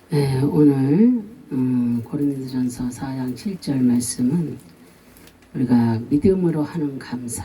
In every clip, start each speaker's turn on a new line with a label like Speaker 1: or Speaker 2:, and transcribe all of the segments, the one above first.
Speaker 1: 네, 오늘 고린도전서 4장 7절 말씀은 우리가 믿음으로 하는 감사,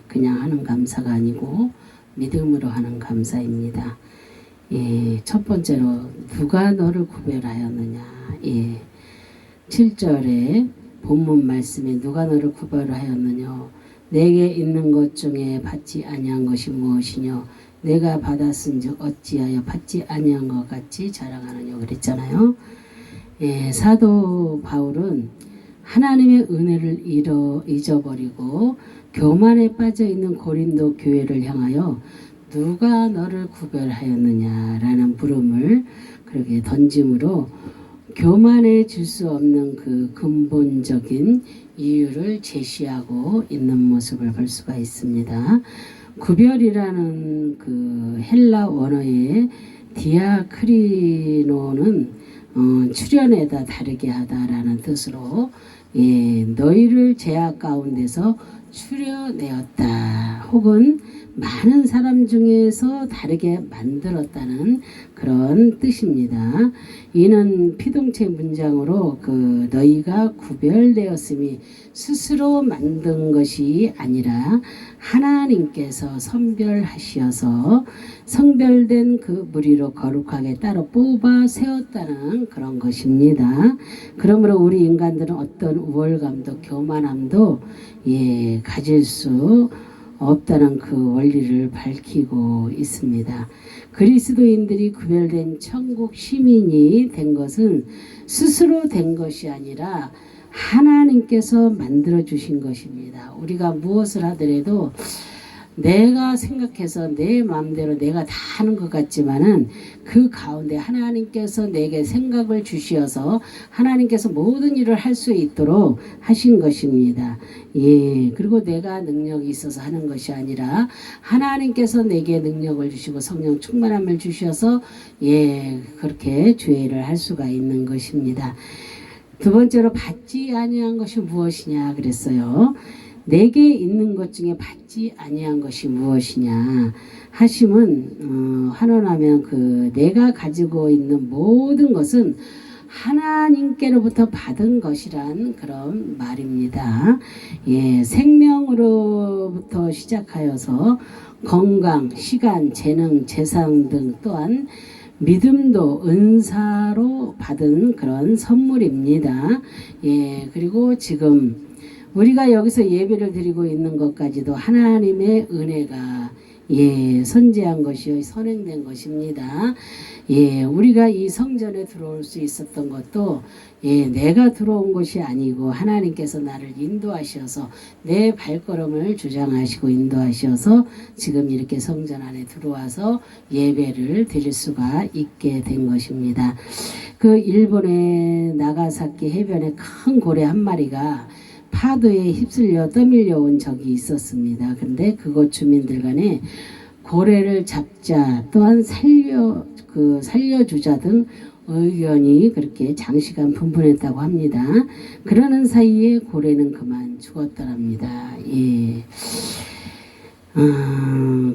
Speaker 1: 그냥 하는 감사가 아니고 믿음으로 하는 감사입니다. 첫 번째로 누가 너를 구별하였느냐. 7절에 본문 말씀에 누가 너를 구별하였느냐. 내게 있는 것 중에 받지 아니한 것이 무엇이뇨. 내가 받았은즉 어찌하여 받지 아니한 것 같이 자랑하느냐 그랬잖아요. 사도 바울은 하나님의 은혜를 잊어버리고 교만에 빠져있는 고린도 교회를 향하여 누가 너를 구별하였느냐라는 물음을 그렇게 던짐으로 교만해질 수 없는 그 근본적인 이유를 제시하고 있는 모습을 볼 수가 있습니다. 구별이라는 그 헬라 원어의 디아크리노는 출현에다 다르게 하다라는 뜻으로 너희를 제약 가운데서 추려내었다 혹은 많은 사람 중에서 다르게 만들었다는 그런 뜻입니다. 이는 피동체 문장으로 그 너희가 구별되었음이 스스로 만든 것이 아니라 하나님께서 선별하시어서 성별된 그 무리로 거룩하게 따로 뽑아 세웠다는 그런 것입니다. 그러므로 우리 인간들은 어떤 우월감도 교만함도 가질 수 없다는 그 원리를 밝히고 있습니다. 그리스도인들이 구별된 천국 시민이 된 것은 스스로 된 것이 아니라 하나님께서 만들어 주신 것입니다. 우리가 무엇을 하더라도 내가 생각해서 내 마음대로 내가 다 하는 것 같지만은 그 가운데 하나님께서 내게 생각을 주시어서 하나님께서 모든 일을 할 수 있도록 하신 것입니다. 그리고 내가 능력이 있어서 하는 것이 아니라 하나님께서 내게 능력을 주시고 성령 충만함을 주셔서 그렇게 죄를 할 수가 있는 것입니다. 두 번째로 받지 아니한 것이 무엇이냐 그랬어요. 내게 있는 것 중에 받지 아니한 것이 무엇이냐 하심은 환원하면 그 내가 가지고 있는 모든 것은 하나님께로부터 받은 것이란 그런 말입니다. 생명으로부터 시작하여서 건강, 시간, 재능, 재산 등 또한 믿음도 은사로 받은 그런 선물입니다. 그리고 지금 우리가 여기서 예배를 드리고 있는 것까지도 하나님의 은혜가 선재한 것이요 선행된 것입니다. 우리가 이 성전에 들어올 수 있었던 것도 내가 들어온 것이 아니고 하나님께서 나를 인도하셔서 내 발걸음을 주장하시고 인도하셔서 지금 이렇게 성전 안에 들어와서 예배를 드릴 수가 있게 된 것입니다. 그 일본의 나가사키 해변에 큰 고래 한 마리가 파도에 휩쓸려 떠밀려 온 적이 있었습니다. 근데 그곳 주민들 간에 고래를 잡자 또한 살려주자 등 의견이 그렇게 장시간 분분했다고 합니다. 그러는 사이에 고래는 그만 죽었더랍니다.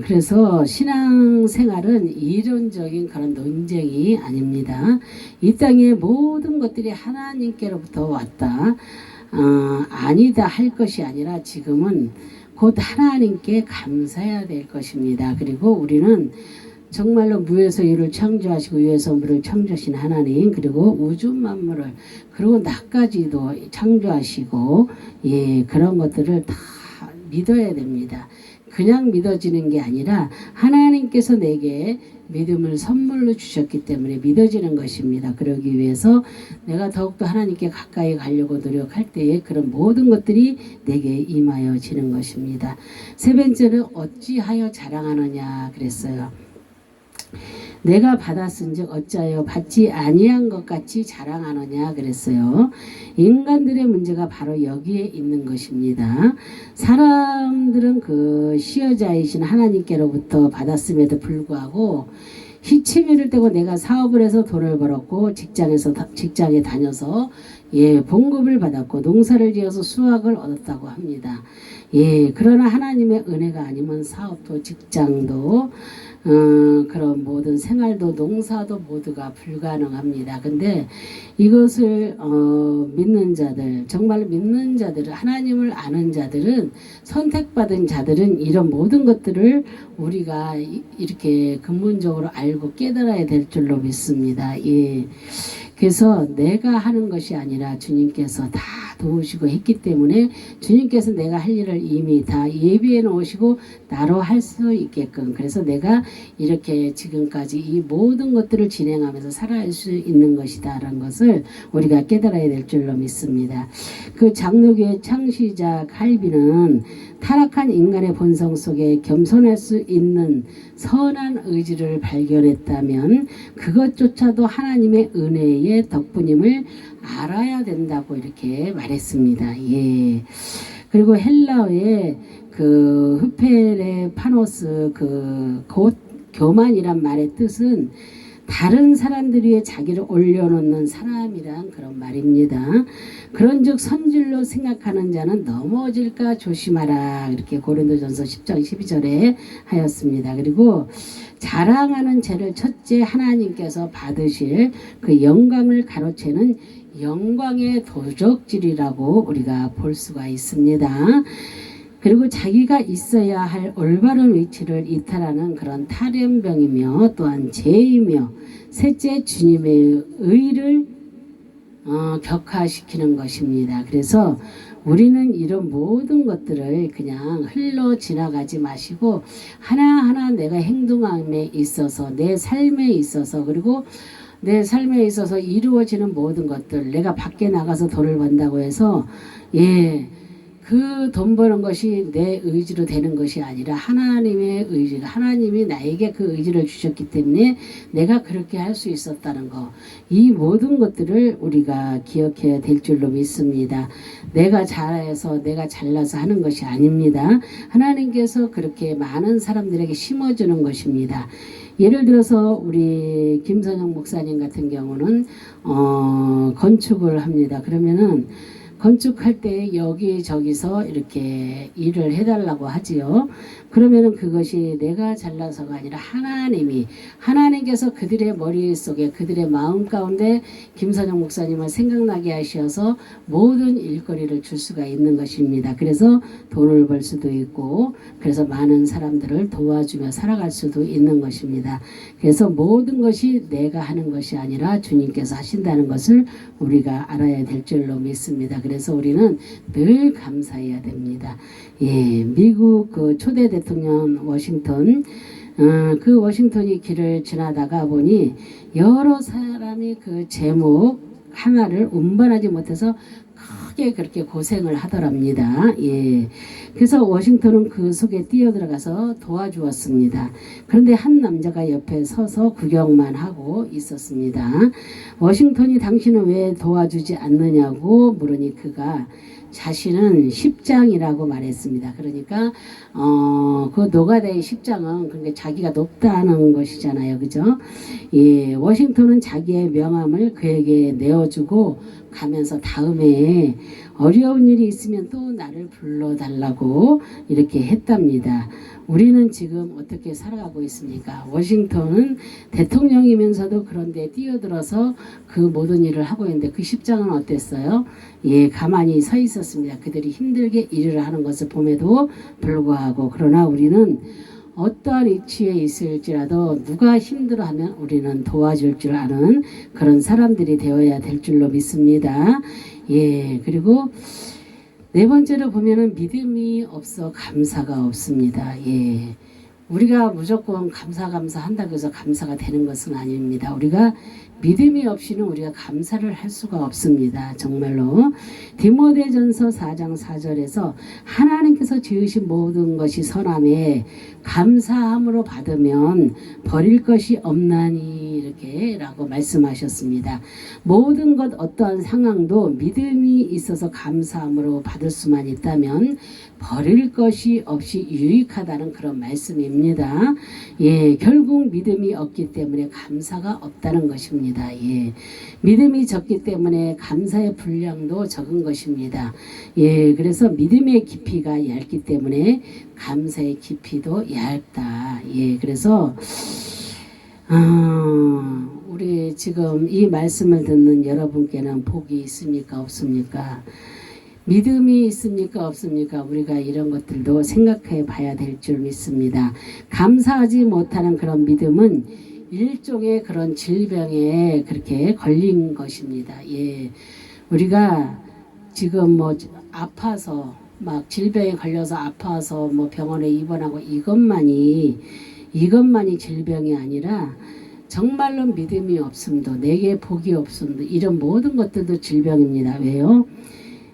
Speaker 1: 그래서 신앙생활은 이론적인 그런 논쟁이 아닙니다. 이 땅의 모든 것들이 하나님께로부터 왔다. 아니다 할 것이 아니라 지금은 곧 하나님께 감사해야 될 것입니다. 그리고 우리는 정말로 무에서 유를 창조하시고 유에서 물을 창조하신 하나님 그리고 우주 만물을 그리고 나까지도 창조하시고 그런 것들을 다 믿어야 됩니다. 그냥 믿어지는 게 아니라 하나님께서 내게 믿음을 선물로 주셨기 때문에 믿어지는 것입니다. 그러기 위해서 내가 더욱더 하나님께 가까이 가려고 노력할 때에 그런 모든 것들이 내게 임하여지는 것입니다. 세 번째는 어찌하여 자랑하느냐 그랬어요. 내가 받았은즉 어찌하여 받지 아니한 것 같이 자랑하느냐 그랬어요. 인간들의 문제가 바로 여기에 있는 것입니다. 사람들은 그 시여자이신 하나님께로부터 받았음에도 불구하고 희치미를 떼고 내가 사업을 해서 돈을 벌었고 직장에 다녀서 봉급을 받았고 농사를 지어서 수확을 얻었다고 합니다. 그러나 하나님의 은혜가 아니면 사업도 직장도 그런 모든 생활도 농사도 모두가 불가능합니다. 근데 이것을 믿는 자들, 정말 믿는 자들, 하나님을 아는 자들은, 선택받은 자들은 이런 모든 것들을 우리가 이렇게 근본적으로 알고 깨달아야 될 줄로 믿습니다. 예. 그래서 내가 하는 것이 아니라 주님께서 다 도우시고 했기 때문에, 주님께서 내가 할 일을 이미 다 예비해 놓으시고 나로 할 수 있게끔, 그래서 내가 이렇게 지금까지 이 모든 것들을 진행하면서 살아갈 수 있는 것이다 라는 것을 우리가 깨달아야 될 줄로 믿습니다. 그 장로교의 창시자 칼빈은 타락한 인간의 본성 속에 겸손할 수 있는 선한 의지를 발견했다면 그것조차도 하나님의 은혜의 덕분임을 알아야 된다고 이렇게 말했습니다. 예. 그리고 헬라어의 그 흐페레 파노스 그 곧 교만이란 말의 뜻은 다른 사람들 위해 자기를 올려놓는 사람이란 그런 말입니다. 그런즉 선질로 생각하는 자는 넘어질까 조심하라, 이렇게 고린도전서 10장 12절에 하였습니다. 그리고 자랑하는 죄를 첫째 하나님께서 받으실 그 영광을 가로채는 영광의 도적질이라고 우리가 볼 수가 있습니다. 그리고 자기가 있어야 할 올바른 위치를 이탈하는 그런 탈연병이며, 또한 죄이며, 셋째 주님의 의를 격화시키는 것입니다. 그래서 우리는 이런 모든 것들을 그냥 흘러 지나가지 마시고 하나하나 내가 행동함에 있어서, 내 삶에 있어서, 그리고 내 삶에 있어서 이루어지는 모든 것들, 내가 밖에 나가서 돈을 번다고 해서 그 돈 버는 것이 내 의지로 되는 것이 아니라 하나님의 의지, 하나님이 나에게 그 의지를 주셨기 때문에 내가 그렇게 할 수 있었다는 거, 이 모든 것들을 우리가 기억해야 될 줄로 믿습니다. 내가 잘해서 내가 잘나서 하는 것이 아닙니다. 하나님께서 그렇게 많은 사람들에게 심어주는 것입니다. 예를 들어서 우리 김선영 목사님 같은 경우는 건축을 합니다. 그러면은 건축할 때 여기저기서 이렇게 일을 해달라고 하지요. 그러면은 그것이 내가 잘나서가 아니라 하나님께서 그들의 머릿속에, 그들의 마음 가운데 김선영 목사님을 생각나게 하셔서 모든 일거리를 줄 수가 있는 것입니다. 그래서 돈을 벌 수도 있고, 그래서 많은 사람들을 도와주며 살아갈 수도 있는 것입니다. 그래서 모든 것이 내가 하는 것이 아니라 주님께서 하신다는 것을 우리가 알아야 될 줄로 믿습니다. 그래서 우리는 늘 감사해야 됩니다. 예, 미국 그 초대 대통령 워싱턴, 그 워싱턴이 길을 지나다가 보니 여러 사람이 그 제목 하나를 운반하지 못해서 크게 그렇게 고생을 하더랍니다. 예. 그래서 워싱턴은 그 속에 뛰어들어가서 도와주었습니다. 그런데 한 남자가 옆에 서서 구경만 하고 있었습니다. 워싱턴이 당신은 왜 도와주지 않느냐고 물으니 그가 자신은 십장이라고 말했습니다. 그러니까 그 노가다의 십장은 그러니까 자기가 높다는 것이잖아요, 그죠? 예, 워싱턴은 자기의 명함을 그에게 내어주고 가면서 다음에 어려운 일이 있으면 또 나를 불러달라고 이렇게 했답니다. 우리는 지금 어떻게 살아가고 있습니까? 워싱턴은 대통령이면서도 그런데 뛰어들어서 그 모든 일을 하고 있는데 그 십장은 어땠어요? 예, 가만히 서 있었습니다. 그들이 힘들게 일을 하는 것을 봄에도 불구하고. 그러나 우리는 어떠한 위치에 있을지라도 누가 힘들어하면 우리는 도와줄 줄 아는 그런 사람들이 되어야 될 줄로 믿습니다. 예, 그리고 네 번째로 보면은 믿음이 없어 감사가 없습니다. 예. 우리가 무조건 감사한다고 해서 감사가 되는 것은 아닙니다. 우리가 믿음이 없이는 우리가 감사를 할 수가 없습니다. 정말로 디모데전서 4장 4절에서 하나님께서 지으신 모든 것이 선함에 감사함으로 받으면 버릴 것이 없나니 이렇게라고 말씀하셨습니다. 모든 것 어떠한 상황도 믿음이 있어서 감사함으로 받을 수만 있다면 버릴 것이 없이 유익하다는 그런 말씀입니다. 예, 결국 믿음이 없기 때문에 감사가 없다는 것입니다. 예, 믿음이 적기 때문에 감사의 분량도 적은 것입니다. 예, 그래서 믿음의 깊이가 얇기 때문에 감사의 깊이도 얇다. 예, 그래서 우리 지금 이 말씀을 듣는 여러분께는 복이 있습니까? 없습니까? 믿음이 있습니까? 없습니까? 우리가 이런 것들도 생각해 봐야 될 줄 믿습니다. 감사하지 못하는 그런 믿음은 일종의 그런 질병에 그렇게 걸린 것입니다. 예. 우리가 지금 뭐 아파서 막 질병에 걸려서 아파서 뭐 병원에 입원하고 이것만이 질병이 아니라 정말로 믿음이 없음도 내게 복이 없음도 이런 모든 것들도 질병입니다. 왜요?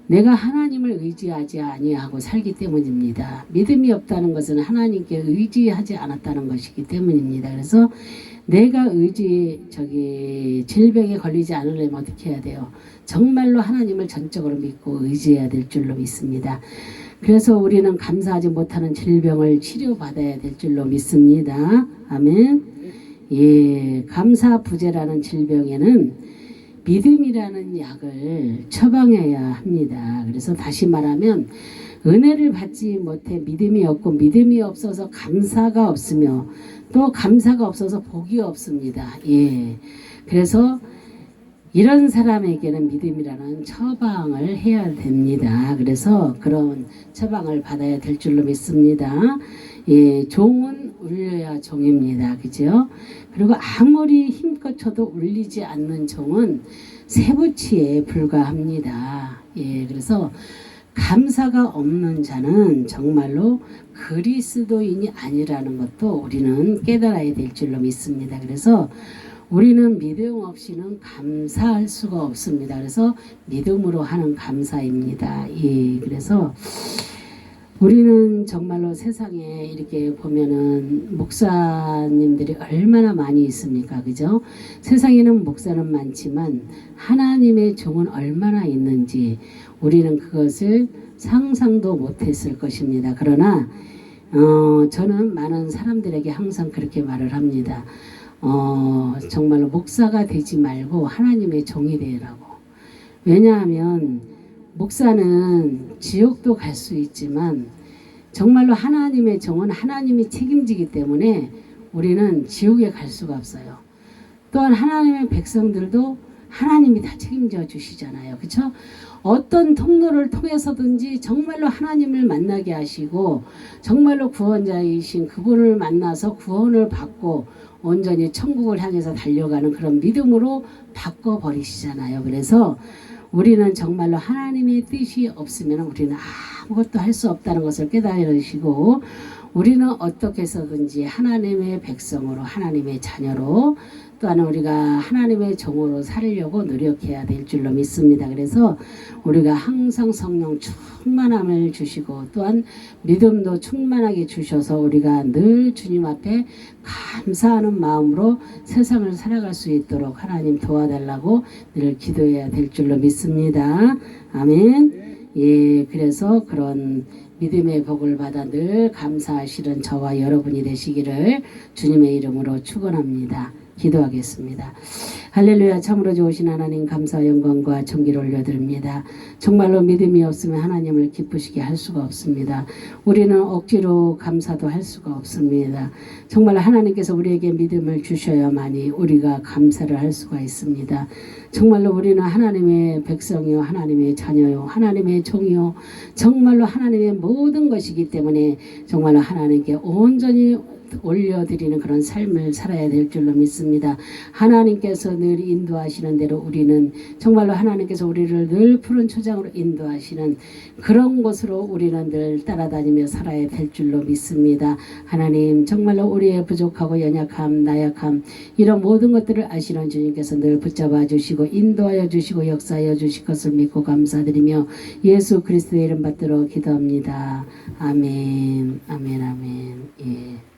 Speaker 1: 내가 하나님을 의지하지 아니하고 살기 때문입니다. 믿음이 없다는 것은 하나님께 의지하지 않았다는 것이기 때문입니다. 그래서 내가 질병에 걸리지 않으려면 어떻게 해야 돼요? 정말로 하나님을 전적으로 믿고 의지해야 될 줄로 믿습니다. 그래서 우리는 감사하지 못하는 질병을 치료받아야 될 줄로 믿습니다. 아멘. 예, 감사 부재라는 질병에는 믿음이라는 약을 처방해야 합니다. 그래서 다시 말하면 은혜를 받지 못해 믿음이 없고 믿음이 없어서 감사가 없으며 또 감사가 없어서 복이 없습니다. 예. 그래서 이런 사람에게는 믿음이라는 처방을 해야 됩니다. 그래서 그런 처방을 받아야 될 줄로 믿습니다. 예, 종은 울려야 종입니다. 그죠? 그리고 아무리 힘껏 쳐도 울리지 않는 종은 쇠붙이에 불과합니다. 예, 그래서 감사가 없는 자는 정말로 그리스도인이 아니라는 것도 우리는 깨달아야 될 줄로 믿습니다. 그래서 우리는 믿음 없이는 감사할 수가 없습니다. 그래서 믿음으로 하는 감사입니다. 예, 그래서 우리는 정말로 세상에 이렇게 보면은 목사님들이 얼마나 많이 있습니까? 그죠? 세상에는 목사는 많지만 하나님의 종은 얼마나 있는지 우리는 그것을 상상도 못했을 것입니다. 그러나 저는 많은 사람들에게 항상 그렇게 말을 합니다. 정말로 목사가 되지 말고 하나님의 종이 되라고. 왜냐하면 목사는 지옥도 갈 수 있지만 정말로 하나님의 종은 하나님이 책임지기 때문에 우리는 지옥에 갈 수가 없어요. 또한 하나님의 백성들도 하나님이 다 책임져 주시잖아요. 그렇죠? 어떤 통로를 통해서든지 정말로 하나님을 만나게 하시고 정말로 구원자이신 그분을 만나서 구원을 받고 온전히 천국을 향해서 달려가는 그런 믿음으로 바꿔버리시잖아요. 그래서 우리는 정말로 하나님의 뜻이 없으면 우리는 아무것도 할 수 없다는 것을 깨달으시고 우리는 어떻게 해서든지 하나님의 백성으로 하나님의 자녀로 또한 우리가 하나님의 종으로 살려고 노력해야 될 줄로 믿습니다. 그래서 우리가 항상 성령 충만함을 주시고 또한 믿음도 충만하게 주셔서 우리가 늘 주님 앞에 감사하는 마음으로 세상을 살아갈 수 있도록 하나님 도와달라고 늘 기도해야 될 줄로 믿습니다. 아멘. 예, 그래서 그런 믿음의 복을 받아 늘 감사하시는 저와 여러분이 되시기를 주님의 이름으로 축원합니다. 기도하겠습니다. 할렐루야. 참으로 좋으신 하나님 감사 영광과 존귀를 올려드립니다. 정말로 믿음이 없으면 하나님을 기쁘시게 할 수가 없습니다. 우리는 억지로 감사도 할 수가 없습니다. 정말 하나님께서 우리에게 믿음을 주셔야만이 우리가 감사를 할 수가 있습니다. 정말로 우리는 하나님의 백성이요 하나님의 자녀요 하나님의 종이요 정말로 하나님의 모든 것이기 때문에 정말로 하나님께 온전히 올려드리는 그런 삶을 살아야 될 줄로 믿습니다. 하나님께서 늘 인도하시는 대로 우리는 정말로 하나님께서 우리를 늘 푸른 초장으로 인도하시는 그런 곳으로 우리는 늘 따라다니며 살아야 될 줄로 믿습니다. 하나님 정말로 우리의 부족하고 연약함 나약함 이런 모든 것들을 아시는 주님께서 늘 붙잡아 주시고 인도하여 주시고 역사하여 주실 것을 믿고 감사드리며 예수 그리스도의 이름 받들어 기도합니다. 아멘 아멘 아멘. 예.